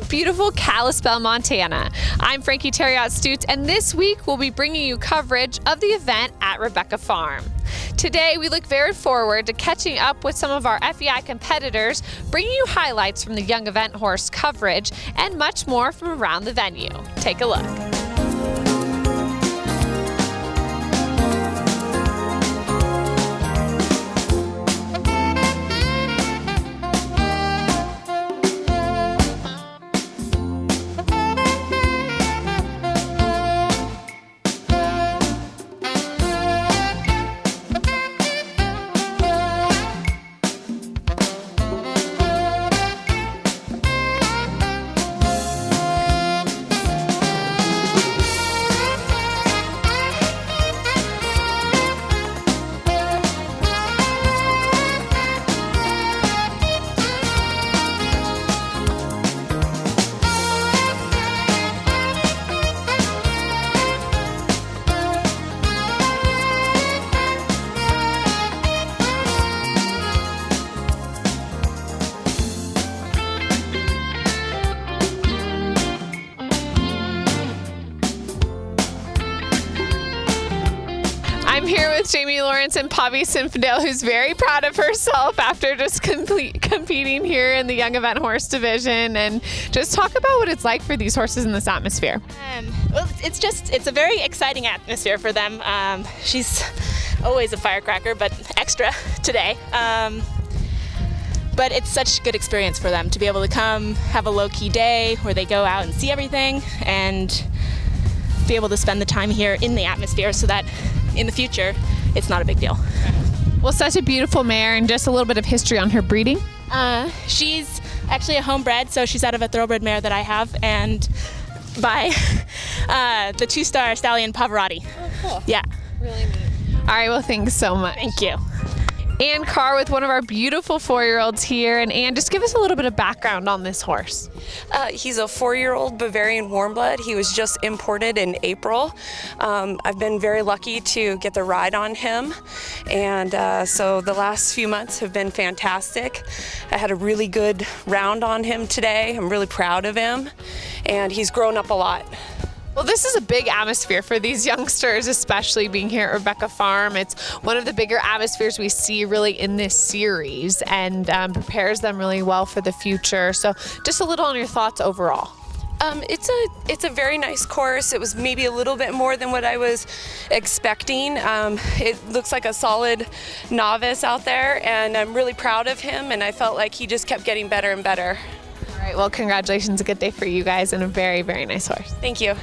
beautiful Kalispell, Montana. I'm Frankie Terriot-Stutz, and this week we'll be bringing you coverage of the event at Rebecca Farm. Today, we look very forward to catching up with some of our FEI competitors, bringing you highlights from the young event horse coverage, and much more from around the venue. Take a look. I'm here with Jamie Lawrence and Poppy Sinfandale, who's very proud of herself after just competing here in the Young Event Horse Division. And just talk about what it's like for these horses in this atmosphere. Well, it's a very exciting atmosphere for them. She's always a firecracker, but extra today. But it's such a good experience for them to be able to come have a low-key day where they go out and see everything and be able to spend the time here in the atmosphere so that in the future, it's not a big deal. Well, such a beautiful mare, and just a little bit of history on her breeding. She's actually a homebred, so she's out of a thoroughbred mare that I have, and by the two-star stallion Pavarotti. Oh, cool. Yeah. Really neat. All right, well, thanks so much. Thank you. Ann Carr with one of our beautiful 4-year-olds here. And Ann, just give us a little bit of background on this horse. He's a 4-year-old Bavarian warm blood. He was just imported in April. I've been very lucky to get the ride on him. And so the last few months have been fantastic. I had a really good round on him today. I'm really proud of him. And he's grown up a lot. Well, this is a big atmosphere for these youngsters, especially being here at Rebecca Farm. It's one of the bigger atmospheres we see really in this series, and prepares them really well for the future. So just a little on your thoughts overall. It's a very nice course. It was maybe a little bit more than what I was expecting. It looks like a solid novice out there, and I'm really proud of him, and I felt like he just kept getting better and better. All right, well, congratulations. A good day for you guys, and a very, very nice horse. Thank you.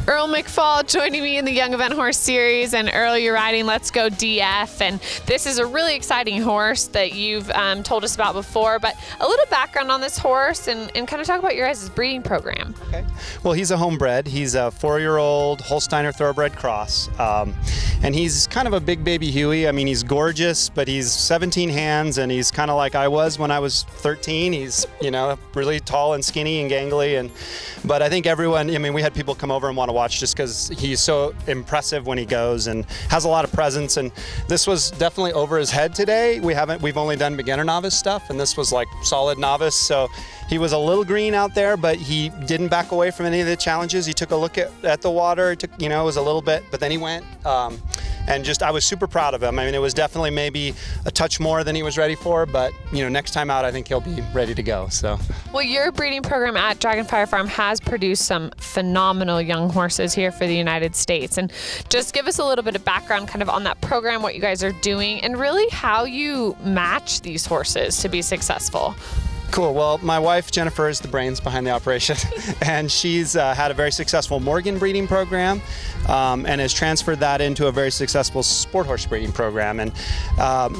Earl McFall joining me in the Young Event Horse Series, and Earl, you're riding Let's Go DF, and this is a really exciting horse that you've told us about before, but a little background on this horse and kind of talk about your guys' breeding program. Okay. Well, he's a homebred. He's a 4-year-old Holsteiner thoroughbred cross, and he's kind of a big baby Huey. I mean, he's gorgeous, but he's 17 hands, and he's kind of like I was when I was 13. He's, you know, really tall and skinny and gangly, but I think everyone, I mean, we had people come over and want to watch just because he's so impressive when he goes and has a lot of presence. And this was definitely over his head today. We've only done beginner novice stuff, and this was like solid novice. So he was a little green out there, but he didn't back away from any of the challenges. He took a look at the water. It took, you know, it was a little bit, but then he went. And just, I was super proud of him. I mean, it was definitely maybe a touch more than he was ready for, but, you know, next time out, I think he'll be ready to go, so. Well, your breeding program at Dragonfire Farm has produced some phenomenal young horses here for the United States. And just give us a little bit of background kind of on that program, what you guys are doing, and really how you match these horses to be successful. Cool. Well, my wife, Jennifer, is the brains behind the operation, and she's had a very successful Morgan breeding program and has transferred that into a very successful sport horse breeding program. And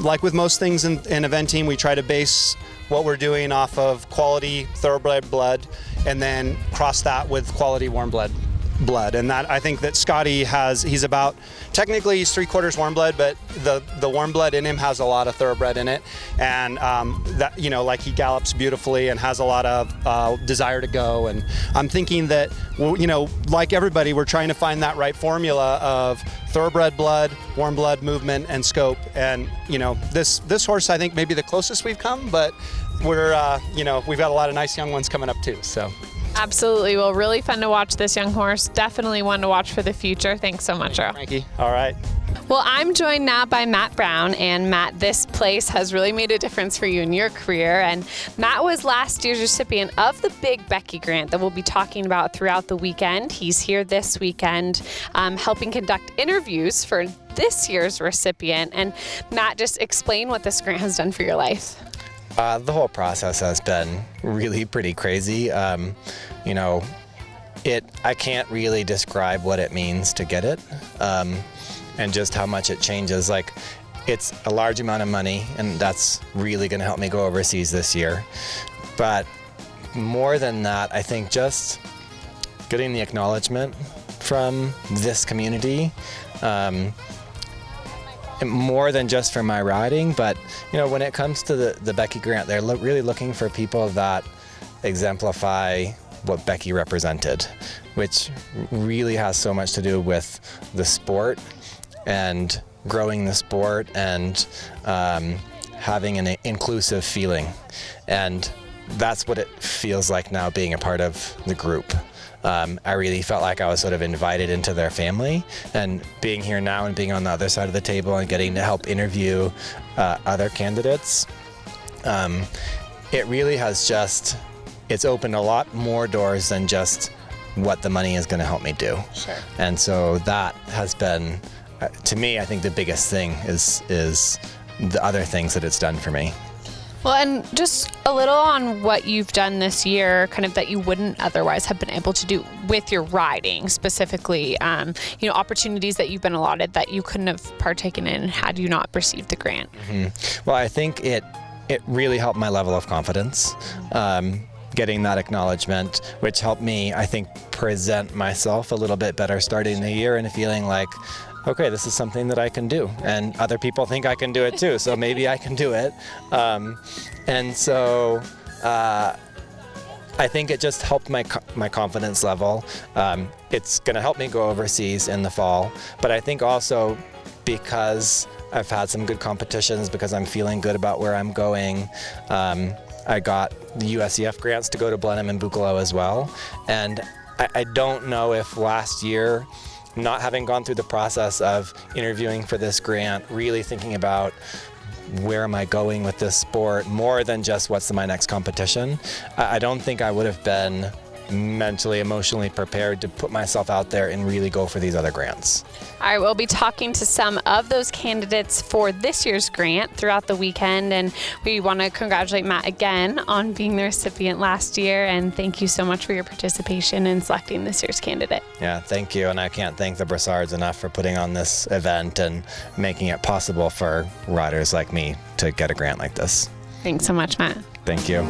like with most things in eventing, we try to base what we're doing off of quality thoroughbred blood and then cross that with quality warm blood. And that, I think that Scotty he's about, technically he's 3/4 warm blood, but the warm blood in him has a lot of thoroughbred in it, and that, you know, like he gallops beautifully and has a lot of desire to go. And I'm thinking that, well, you know, like everybody, we're trying to find that right formula of thoroughbred blood, warm blood movement, and scope. And, you know, this horse, I think maybe the closest we've come, but we're we've got a lot of nice young ones coming up too. So. Absolutely. Well, really fun to watch this young horse. Definitely one to watch for the future. Thanks so much, Earl. Frankie. All right. Well, I'm joined now by Matt Brown, and Matt, this place has really made a difference for you in your career, and Matt was last year's recipient of the Big Becky Grant that we'll be talking about throughout the weekend. He's here this weekend helping conduct interviews for this year's recipient, and Matt, just explain what this grant has done for your life. The whole process has been really pretty crazy. I can't really describe what it means to get it. And just how much it changes. Like, it's a large amount of money, and that's really going to help me go overseas this year. But more than that, I think just getting the acknowledgement from this community, more than just for my riding, but when it comes to the Becky Grant, they're really looking for people that exemplify what Becky represented, which really has so much to do with the sport and growing the sport and having an inclusive feeling. And that's what it feels like now being a part of the group. I really felt like I was sort of invited into their family, and being here now and being on the other side of the table and getting to help interview other candidates, it really has it's opened a lot more doors than just what the money is going to help me do. Sure. And so that has been, to me, I think the biggest thing is the other things that it's done for me. Well, and just a little on what you've done this year, kind of that you wouldn't otherwise have been able to do with your riding, specifically, opportunities that you've been allotted that you couldn't have partaken in had you not received the grant. Mm-hmm. Well, I think it really helped my level of confidence. Getting that acknowledgement, which helped me, I think, present myself a little bit better starting the year and feeling like, okay, this is something that I can do, and other people think I can do it too, so maybe I can do it. And so I think it just helped my confidence level. It's going to help me go overseas in the fall, but I think also because I've had some good competitions, because I'm feeling good about where I'm going, I got the USEF grants to go to Blenheim and Buccleuch as well. And I don't know if last year, not having gone through the process of interviewing for this grant, really thinking about where am I going with this sport, more than just what's my next competition, I don't think I would have been mentally, emotionally prepared to put myself out there and really go for these other grants. All right, we'll be talking to some of those candidates for this year's grant throughout the weekend, and we want to congratulate Matt again on being the recipient last year, and thank you so much for your participation in selecting this year's candidate. Yeah, thank you, and I can't thank the Brassards enough for putting on this event and making it possible for riders like me to get a grant like this. Thanks so much, Matt. Thank you.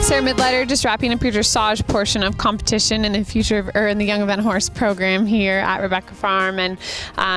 Sarah MITTLEDER, just wrapping up your dressage portion of competition in the Young Event Horse program here at Rebecca Farm, and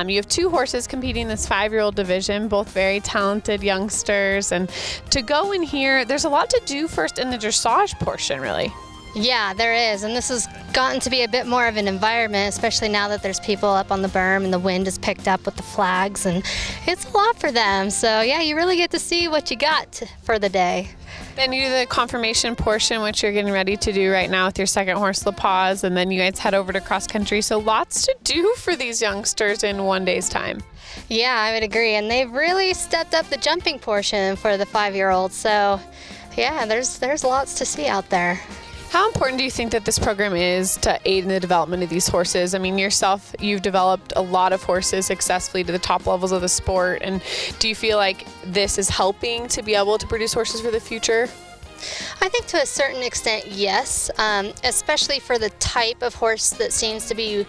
you have two horses competing in this 5-year-old division, both very talented youngsters. And to go in here, there's a lot to do first in the dressage portion, really. Yeah, there is, and this has gotten to be a bit more of an environment, especially now that there's people up on the berm and the wind is picked up with the flags, and it's a lot for them. So yeah, you really get to see what you got for the day. Then you do the confirmation portion, which you're getting ready to do right now with your second horse, La Paz, and then you guys head over to cross country. So lots to do for these youngsters in one day's time. Yeah, I would agree, and they've really stepped up the jumping portion for the 5-year-olds. So yeah, there's lots to see out there. How important do you think that this program is to aid in the development of these horses? I mean, yourself, you've developed a lot of horses successfully to the top levels of the sport. And do you feel like this is helping to be able to produce horses for the future? I think to a certain extent, yes, especially for the type of horse that seems to be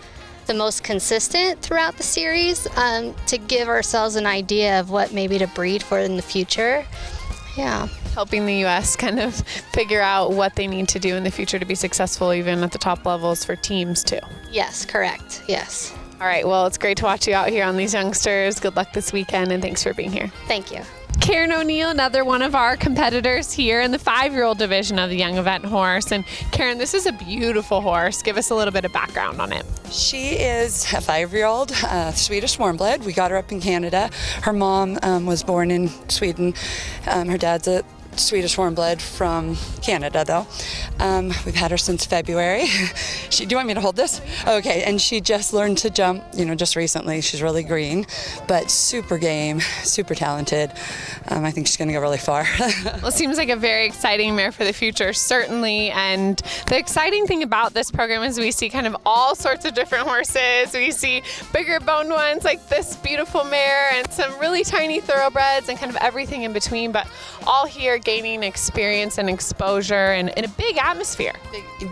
the most consistent throughout the series, to give ourselves an idea of what maybe to breed for in the future. Yeah. Helping the U.S. kind of figure out what they need to do in the future to be successful, even at the top levels for teams too. Yes, correct. Yes. All right. Well, it's great to watch you out here on these youngsters. Good luck this weekend, and thanks for being here. Thank you. Karen O'Neill, another one of our competitors here in the 5-year-old division of the Young Event Horse. And Karen, this is a beautiful horse. Give us a little bit of background on it. She is a 5-year-old Swedish warmblood. We got her up in Canada. Her mom was born in Sweden. Her dad's a Swedish warmblood from Canada, though. We've had her since February. Do you want me to hold this? Okay, and she just learned to jump, just recently. She's really green, but super game, super talented. I think she's going to go really far. Well, it seems like a very exciting mare for the future, certainly. And the exciting thing about this program is we see kind of all sorts of different horses. We see bigger boned ones like this beautiful mare and some really tiny thoroughbreds and kind of everything in between, but all here gaining experience and exposure and in a big atmosphere.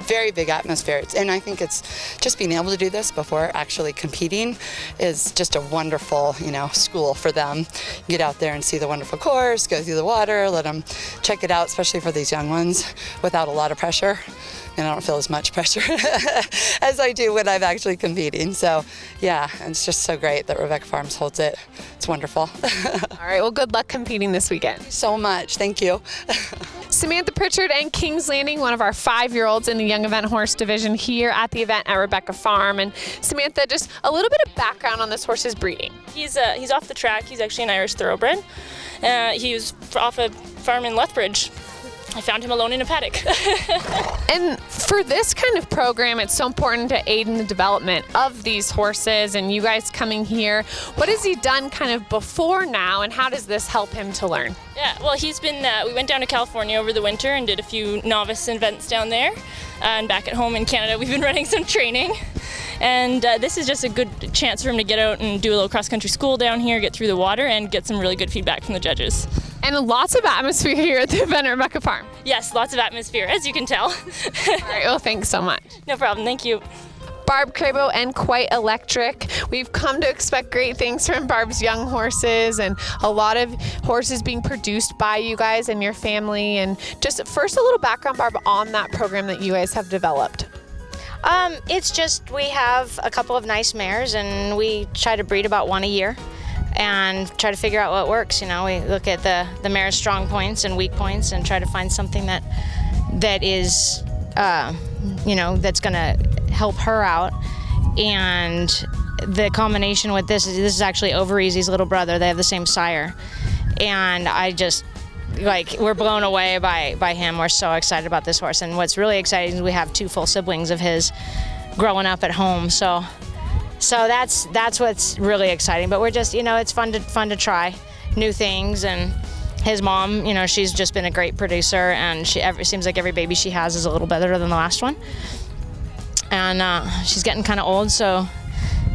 Very big atmosphere. And I think it's just being able to do this before actually competing is just a wonderful, school for them. Get out there and see the wonderful course, go through the water, let them check it out, especially for these young ones, without a lot of pressure. And I don't feel as much pressure as I do when I'm actually competing. So, yeah, and it's just so great that Rebecca Farms holds it. It's wonderful. All right, well, good luck competing this weekend. So much. Thank you. Samantha Pritchard and King's Landing, one of our 5-year-olds in the Young Event Horse division here at the event at Rebecca Farm. And Samantha, just a little bit of background on this horse's breeding. He's off the track. He's actually an Irish thoroughbred. He was off a farm in Lethbridge. I found him alone in a paddock. And for this kind of program, it's so important to aid in the development of these horses and you guys coming here. What has he done kind of before now, and how does this help him to learn? Yeah, well, he's been, we went down to California over the winter and did a few novice events down there. And back at home in Canada, we've been running some training. And this is just a good chance for him to get out and do a little cross-country school down here, get through the water, and get some really good feedback from the judges. And lots of atmosphere here at the event at Rebecca Farm. Yes, lots of atmosphere, as you can tell. All right, well, thanks so much. No problem, thank you. Barb Crabo and Quite Electric. We've come to expect great things from Barb's young horses and a lot of horses being produced by you guys and your family. And just first a little background, Barb, on that program that you guys have developed. It's just we have a couple of nice mares and we try to breed about one a year and try to figure out what works. We look at the mare's strong points and weak points and try to find something that is, that's going to help her out. And the combination with this is actually Overeasy's little brother. They have the same sire. And I just, we're blown away by him. We're so excited about this horse. And what's really exciting is we have 2 full siblings of his growing up at home. So that's what's really exciting. But we're just, it's fun to try new things. And his mom, she's just been a great producer, and it seems like every baby she has is a little better than the last one. And she's getting kind of old, so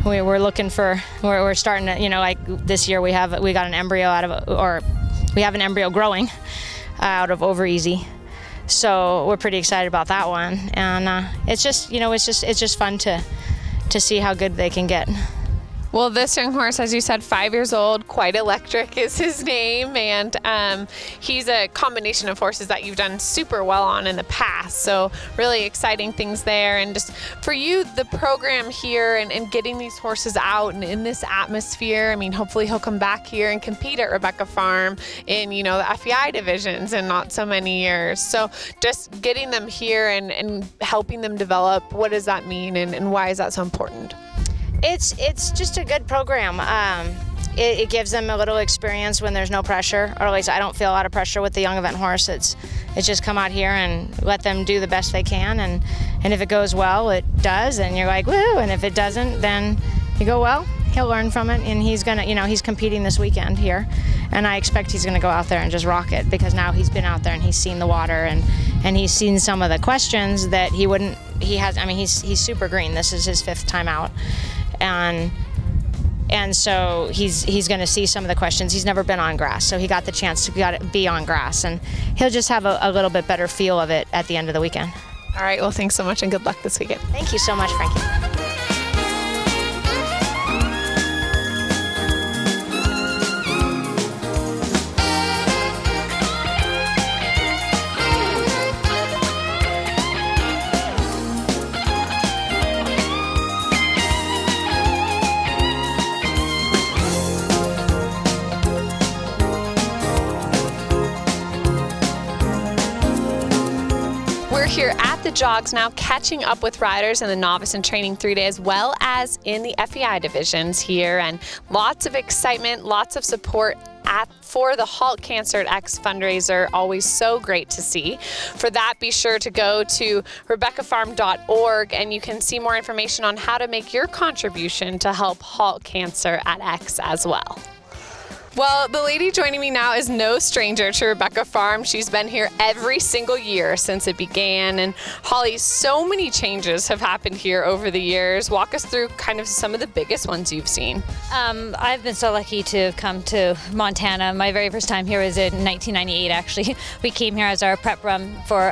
we're looking for, we're starting to, this year we got an embryo we have an embryo growing out of Overeasy. So we're pretty excited about that one. And it's just fun to see how good they can get. Well, this young horse, as you said, 5 years old, Quite Electric is his name, and he's a combination of horses that you've done super well on in the past, so really exciting things there. And just for you, the program here and getting these horses out and in this atmosphere, hopefully he'll come back here and compete at Rebecca Farm in, the FEI divisions in not so many years. So just getting them here and helping them develop, what does that mean and why is that so important? It's just a good program. It gives them a little experience when there's no pressure, or at least I don't feel a lot of pressure with the young event horse. It's just come out here and let them do the best they can, and if it goes well, it does, and you're like, woo, and if it doesn't, then you go, well, he'll learn from it, and he's gonna, he's competing this weekend here, and I expect he's gonna go out there and just rock it, because now he's been out there and he's seen the water, and he's seen some of the questions that he's super green. This is his 5th time out. And so he's going to see some of the questions. He's never been on grass, so he got the chance to be on grass, and he'll just have a little bit better feel of it at the end of the weekend. All right, well, thanks so much and good luck this weekend. Thank you so much, Frankie. the jogs now, catching up with riders in the novice and training 3-day as well as in the FEI divisions here, and lots of excitement, lots of support for the Halt Cancer at X fundraiser. Always so great to see. For that, be sure to go to RebeccaFarm.org and you can see more information on how to make your contribution to help Halt Cancer at X as well. Well, the lady joining me now is no stranger to Rebecca Farm. She's been here every single year since it began. And Holly, so many changes have happened here over the years. Walk us through kind of some of the biggest ones you've seen. I've been so lucky to have come to Montana. My very first time here was in 1998, actually. We came here as our prep run for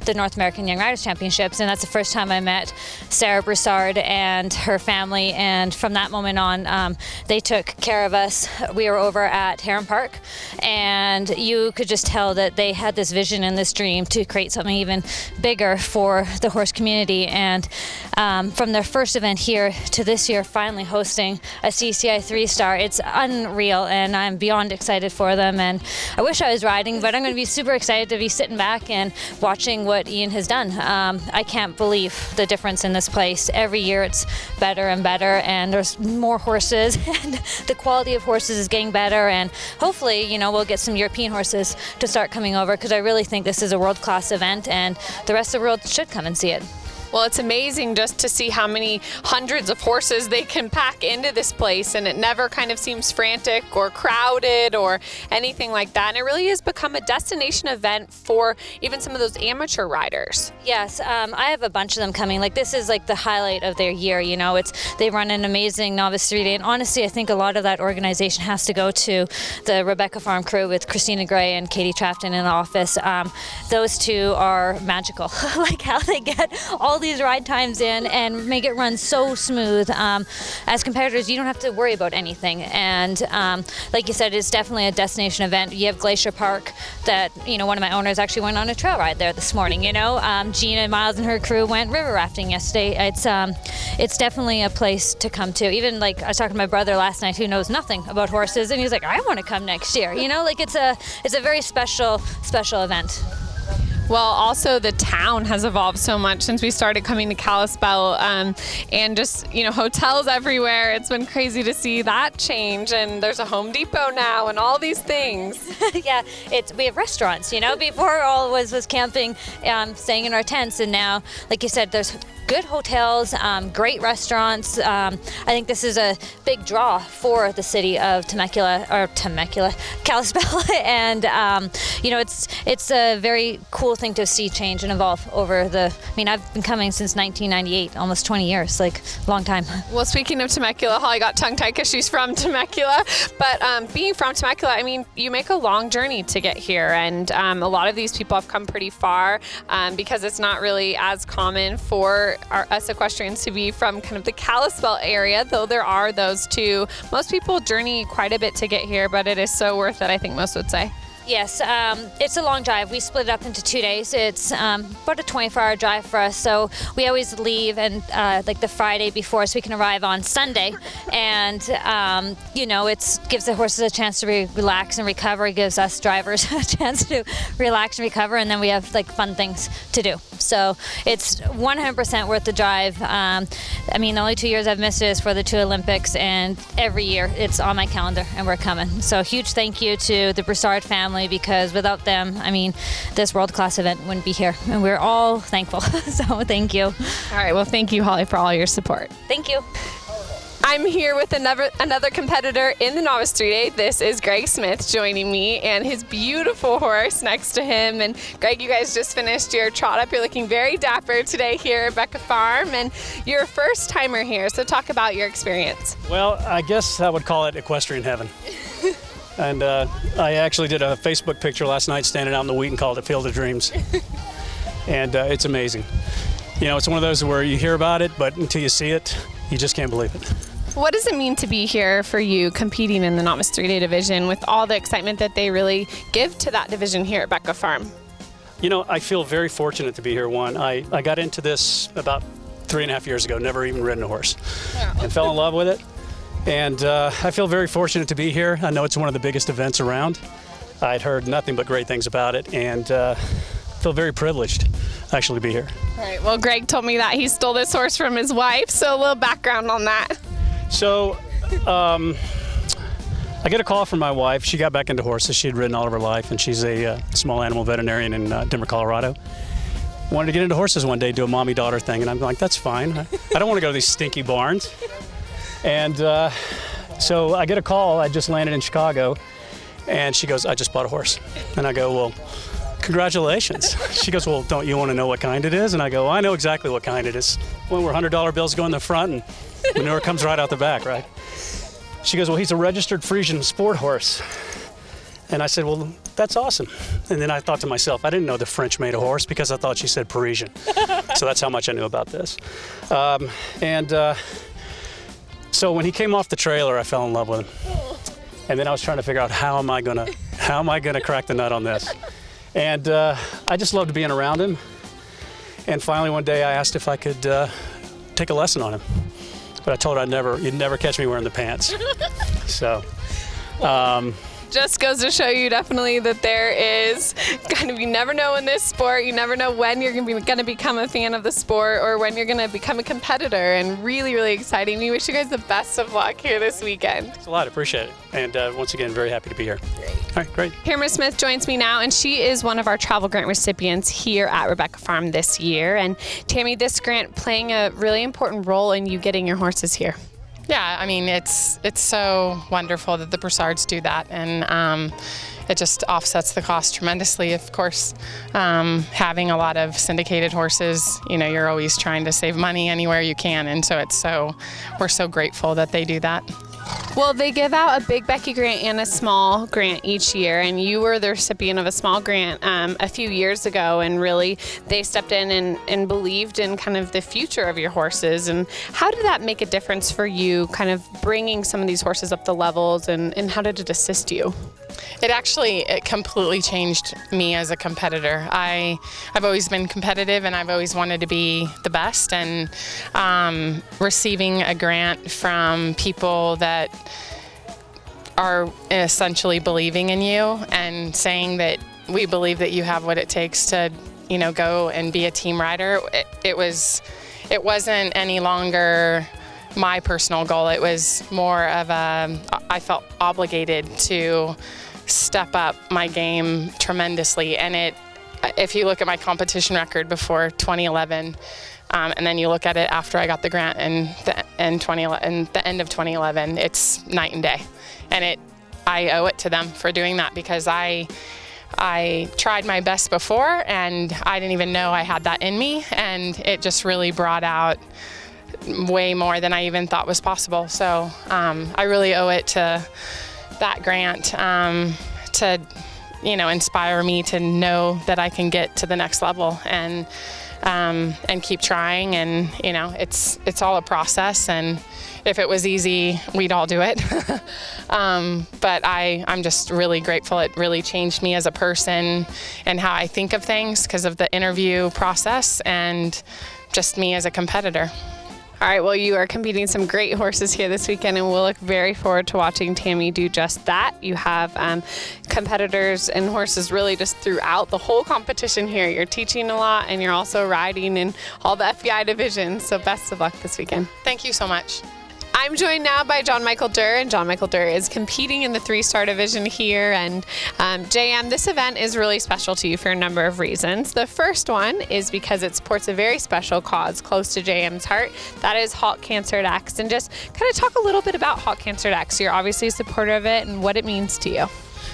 the North American Young Riders Championships, and that's the first time I met SARA Broussard and her family. And from that moment on, they took care of us. We were over at Heron Park, and you could just tell that they had this vision and this dream to create something even bigger for the horse community. And from their first event here to this year finally hosting a CCI 3-star, it's unreal, and I'm beyond excited for them. And I wish I was riding, but I'm going to be super excited to be sitting back and watching what Ian has done. I can't believe the difference in this place. Every year it's better and better, and there's more horses and the quality of horses is getting better, and hopefully, you know, we'll get some European horses to start coming over, because I really think this is a world-class event and the rest of the world should come and see it. Well, it's amazing just to see how many hundreds of horses they can pack into this place, and it never kind of seems frantic or crowded or anything like that. And it really has become a destination event for even some of those amateur riders. Yes, I have a bunch of them coming. Like, this is like the highlight of their year, you know. They run an amazing novice 3-day, and honestly, I think a lot of that organization has to go to the Rebecca Farm crew with Christina Gray and Katie Trafton in the office. Those two are magical. Like how they get all these ride times in and make it run so smooth. As competitors, you don't have to worry about anything. And like you said, it's definitely a destination event. You have Glacier Park that, you know, one of my owners actually went on a trail ride there this morning, you know. Gina Miles and her crew went river rafting yesterday. It's definitely a place to come to. Even like I was talking to my brother last night who knows nothing about horses, and he was like, I want to come next year. You know, like it's a very special event. Well, also the town has evolved so much since we started coming to Kalispell, and just, you know, hotels everywhere. It's been crazy to see that change, and there's a Home Depot now and all these things. Yeah, we have restaurants, you know. Before all was camping, staying in our tents, and now, like you said, there's good hotels, great restaurants. I think this is a big draw for the city of Kalispell, and you know, it's a very cool thing to see change and evolve over I've been coming since 1998, almost 20 years, like long time. Well, speaking of Temecula, Holly got tongue-tied because she's from Temecula, but being from Temecula, I mean, you make a long journey to get here, and a lot of these people have come pretty far because it's not really as common for us equestrians to be from kind of the Kalispell area, though there are those too. Most people journey quite a bit to get here, but it is so worth it, I think most would say. Yes, it's a long drive. We split it up into 2 days. It's about a 24-hour drive for us, so we always leave and like the Friday before, so we can arrive on Sunday. And you know, it gives the horses a chance to relax and recover. It gives us drivers a chance to relax and recover, and then we have like fun things to do. So it's 100% worth the drive. I mean, the only 2 years I've missed it is for the 2 Olympics, and every year it's on my calendar, and we're coming. So huge thank you to the Broussard family, because without them, I mean, this world-class event wouldn't be here, and we're all thankful. So thank you. All right, well, thank you, Holly, for all your support. Thank you. I'm here with another competitor in the Novice 3-Day. This is Greg Smith joining me and his beautiful horse next to him. And Greg, you guys just finished your trot up. You're looking very dapper today here at Rebecca Farm, and you're a first timer here, so talk about your experience. Well, I guess I would call it equestrian heaven. And I actually did a Facebook picture last night standing out in the wheat and called it Field of Dreams. And it's amazing. You know, it's one of those where you hear about it, but until you see it, you just can't believe it. What does it mean to be here for you competing in the Novice 3-Day division with all the excitement that they really give to that division here at Rebecca Farm? You know, I feel very fortunate to be here. I got into this about 3.5 years ago, never even ridden a horse, and fell in love with it. And I feel very fortunate to be here. I know it's one of the biggest events around. I'd heard nothing but great things about it, and feel very privileged actually to be here. All right, well, Greg told me that he stole this horse from his wife, so a little background on that. So, I get a call from my wife. She got back into horses. She had ridden all of her life, and she's a small animal veterinarian in Denver, Colorado. Wanted to get into horses one day, do a mommy-daughter thing, and I'm like, that's fine. I don't want to go to these stinky barns. And so I get a call. I just landed in Chicago, and she goes, I just bought a horse. And I go, well, congratulations. She goes, well, don't you want to know what kind it is? And I go, well, I know exactly what kind it is. One where $100 bills go in the front and manure comes right out the back, right? She goes, well, he's a registered Frisian sport horse. And I said, well, that's awesome. And then I thought to myself, I didn't know the French made a horse because I thought she said Parisian. So that's how much I knew about this. So when he came off the trailer, I fell in love with him. And then I was trying to figure out how am I gonna crack the nut on this? And I just loved being around him. And finally one day I asked if I could take a lesson on him. But I told her you'd never catch me wearing the pants. So, just goes to show you definitely that there is kind of, you never know in this sport, you never know when you're going to become a fan of the sport or when you're going to become a competitor, and really, really exciting. We wish you guys the best of luck here this weekend. Thanks a lot, appreciate it. And once again, very happy to be here. Great. All right, great. Tamra Smith joins me now, and she is one of our travel grant recipients here at Rebecca Farm this year. And Tammy, this grant playing a really important role in you getting your horses here. Yeah, I mean, it's so wonderful that the Broussards do that, and it just offsets the cost tremendously. Of course, having a lot of syndicated horses, you know, you're always trying to save money anywhere you can, and so we're so grateful that they do that. Well, they give out a big Becky grant and a small grant each year, and you were the recipient of a small grant a few years ago, and really they stepped in and believed in kind of the future of your horses. And how did that make a difference for you, kind of bringing some of these horses up the levels, and how did it assist you? It completely changed me as a competitor. I've always been competitive, and I've always wanted to be the best, and receiving a grant from people that are essentially believing in you and saying that we believe that you have what it takes to, you know, go and be a team rider. It wasn't any longer my personal goal. It was more of I felt obligated to step up my game tremendously. And if you look at my competition record before 2011, and then you look at it after I got the grant in the end of 2011, it's night and day. And I owe it to them for doing that, because I tried my best before, and I didn't even know I had that in me, and it just really brought out way more than I even thought was possible. So I really owe it to that grant to, you know, inspire me to know that I can get to the next level and keep trying. And you know, it's all a process, and if it was easy, we'd all do it. But I'm just really grateful. It really changed me as a person and how I think of things because of the interview process and just me as a competitor. All right, well, you are competing some great horses here this weekend, and we'll look very forward to watching Tammy do just that. You have competitors and horses really just throughout the whole competition here. You're teaching a lot, and you're also riding in all the FEI divisions, so best of luck this weekend. Thank you so much. I'm joined now by John Michael Durr, and John Michael Durr is competing in the 3-star division here. And JM, this event is really special to you for a number of reasons. The first one is because it supports a very special cause close to JM's heart. That is Halt Cancer X. And just kind of talk a little bit about Halt Cancer X. You're obviously a supporter of it and what it means to you.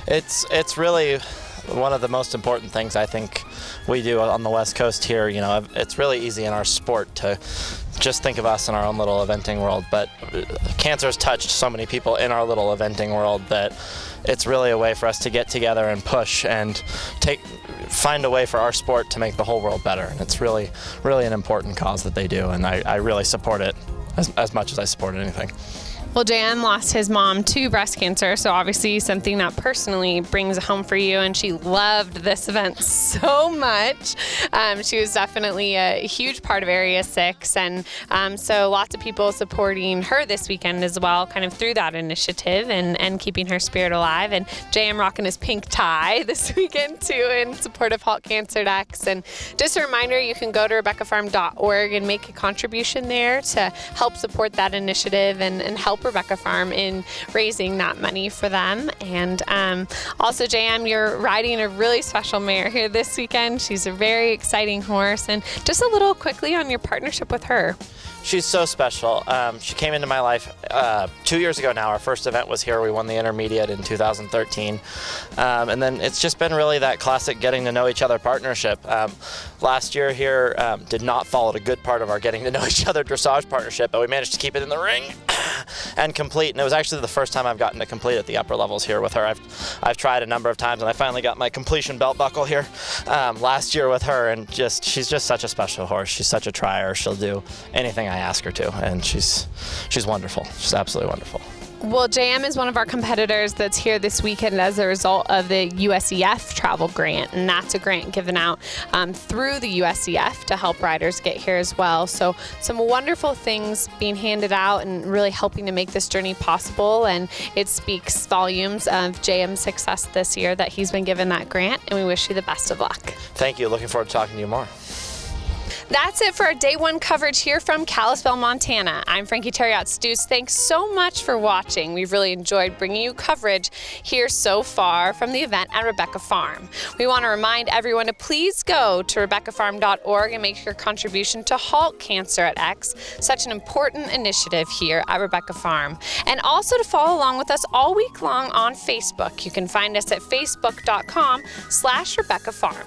It's really one of the most important things I think we do on the West Coast here. You know, it's really easy in our sport to just think of us in our own little eventing world, but cancer has touched so many people in our little eventing world that it's really a way for us to get together and push and find a way for our sport to make the whole world better. And it's really, really an important cause that they do, and I really support it as much as I support anything. Well, JM lost his mom to breast cancer, so obviously something that personally brings home for you, and she loved this event so much. She was definitely a huge part of Area 6, and so lots of people supporting her this weekend as well, kind of through that initiative and keeping her spirit alive. And JM rocking his pink tie this weekend too in support of Halt Cancer X. And just a reminder, you can go to RebeccaFarm.org and make a contribution there to help support that initiative and help Rebecca Farm in raising that money for them. And also, JM, you're riding a really special mare here this weekend. She's a very exciting horse. And just a little quickly on your partnership with her. She's so special. She came into my life 2 years ago now. Our first event was here. We won the intermediate in 2013. And then it's just been really that classic getting to know each other partnership. Last year here did not follow a good part of our getting to know each other dressage partnership, but we managed to keep it in the ring and complete. And it was actually the first time I've gotten to complete at the upper levels here with her. I've tried a number of times, and I finally got my completion belt buckle here last year with her. And she's just such a special horse. She's such a trier. She'll do anything I ask her to, and she's wonderful. She's absolutely wonderful. Well, JM is one of our competitors that's here this weekend as a result of the USEF travel grant, and that's a grant given out through the USEF to help riders get here as well. So some wonderful things being handed out and really helping to make this journey possible, and it speaks volumes of JM's success this year that he's been given that grant, and we wish you the best of luck. Thank you. Looking forward to talking to you more. That's it for our day one coverage here from Kalispell, Montana. I'm Frankie Terriot-Stutz. Thanks so much for watching. We've really enjoyed bringing you coverage here so far from the event at Rebecca Farm. We want to remind everyone to please go to RebeccaFarm.org and make your contribution to Halt Cancer at X, such an important initiative here at Rebecca Farm. And also to follow along with us all week long on Facebook. You can find us at facebook.com/RebeccaFarm.